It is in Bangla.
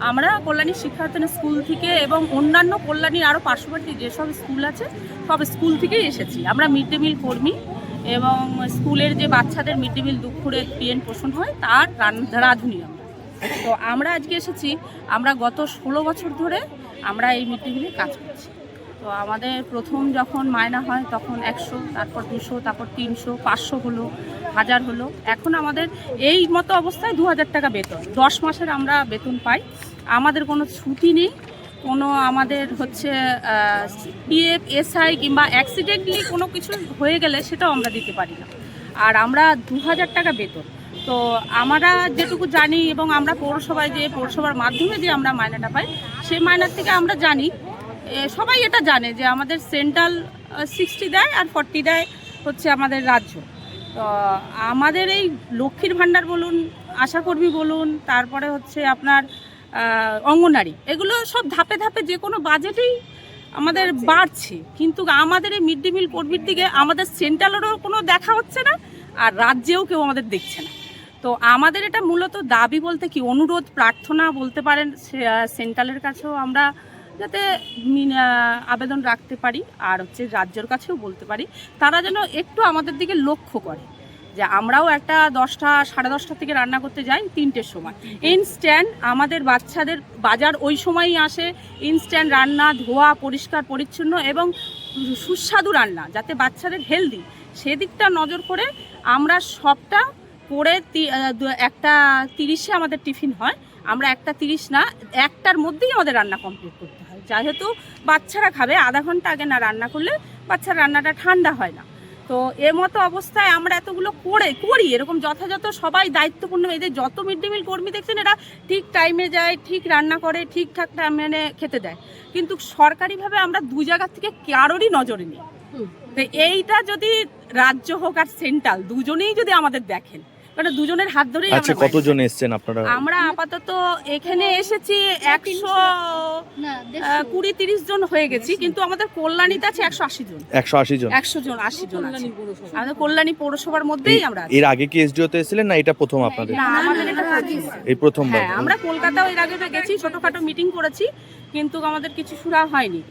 আমরা কল্যাণী শিক্ষায়তন স্কুল থেকে এবং অন্যান্য কল্যাণীর আরও পার্শ্ববর্তী যেসব স্কুল আছে সব স্কুল থেকেই এসেছি। আমরা মিড ডে মিল কর্মী এবং স্কুলের যে বাচ্চাদের মিড ডে মিল দুপুরে পিএন পোষণ হয় তার রাঁধুনি আমরা। তো আমরা আজকে এসেছি, আমরা গত 16 বছর ধরে আমরা এই মিড ডে মিলে কাজ করছি। তো আমাদের প্রথম যখন মায়না হয় তখন 100, তারপর 200, তারপর 300, 500 হলো, 1000 হলো। এখন আমাদের এই মতো অবস্থায় 2000 টাকা বেতন, 10 মাসের আমরা বেতন পাই। আমাদের কোনো ছুটি নেই, কোনো আমাদের হচ্ছে পিএফ, এসআই কিংবা অ্যাক্সিডেন্টলি কোনো কিছু হয়ে গেলে সেটাও আমরা দিতে পারি না। আর আমরা 2000 টাকা বেতন। তো আমরা যেটুকু জানি এবং আমরা পৌরসভায় যে পৌরসভার মাধ্যমে যে আমরা মায়নাটা পাই সেই মায়নার থেকে আমরা জানি, সবাই এটা জানে যে আমাদের সেন্ট্রাল 60 দেয় আর 40 দেয় হচ্ছে আমাদের রাজ্য। তো আমাদের এই লক্ষ্মীর ভাণ্ডার বলুন, আশাকর্মী বলুন, তারপরে হচ্ছে আপনার অঙ্গনারী, এগুলো সব ধাপে ধাপে যে কোনো বাজেটেই আমাদের বাড়ছে, কিন্তু আমাদের এই মিড ডে মিল কর্মীর দিকে আমাদের সেন্ট্রালেরও কোনো দেখা হচ্ছে না আর রাজ্যেও কেউ আমাদের দেখছে না। তো আমাদের এটা মূলত দাবি বলতে কি, অনুরোধ, প্রার্থনা বলতে পারেন সেন্ট্রালের কাছেও আমরা যাতে আবেদন রাখতে পারি আর হচ্ছে রাজ্যের কাছেও বলতে পারি, তারা যেন একটু আমাদের দিকে লক্ষ্য করে যে আমরাও একটা 10টা, 10:30 থেকে রান্না করতে যাই 3টের সময়। ইনস্ট্যান্ট আমাদের বাচ্চাদের বাজার ওই সময়ই আসে, ইনস্ট্যান্ট রান্না, ধোয়া, পরিষ্কার পরিচ্ছন্ন এবং সুস্বাদু রান্না, যাতে বাচ্চাদের হেলদি, সেদিকটা নজর করে আমরা সবটা করে 1:30 আমাদের টিফিন হয়। আমরা 1:30 না, 1টার মধ্যেই আমাদের রান্না কমপ্লিট করতে হয়, যেহেতু বাচ্চারা খাবে। আধা ঘন্টা আগে না রান্না করলে বাচ্চার রান্নাটা ঠান্ডা হয় না। তো এর মতো অবস্থায় আমরা এতগুলো করি এরকম যথাযথ সবাই দায়িত্বপূর্ণ। এদের যত মিড ডে মিল কর্মী দেখছেন এরা ঠিক টাইমে যায়, ঠিক রান্না করে, ঠিকঠাক টাইমে খেতে দেয়, কিন্তু সরকারিভাবে আমরা 2 জায়গা থেকে কারোরই নজরে নেই। তো এইটা যদি রাজ্য হোক আর সেন্ট্রাল, দুজনেই যদি আমাদের দেখেন, কারণ দুজনের হাত ধরেই। আচ্ছা, কতজন এসেছেন আপনারা? আমরা আপাতত এখানে এসেছি 120-30 জন হয়ে গেছি, কিন্তু আমাদের কল্যাণীতে আছে 180 জন। 180 জন? 100 জন, 80 জন আছে আমাদের কল্যাণী পৌরসভার মধ্যেই আমরা আছি। এর আগে কি এসডিওতে এসেছিলেন না এটা প্রথম আপনাদের? না, আমাদের এটা এই প্রথমবার। আমরা কলকাতাও এর আগে গেছি, ছোটখাটো মিটিং করেছি, কিন্তু আমাদের কিছু সুরা হয়নি।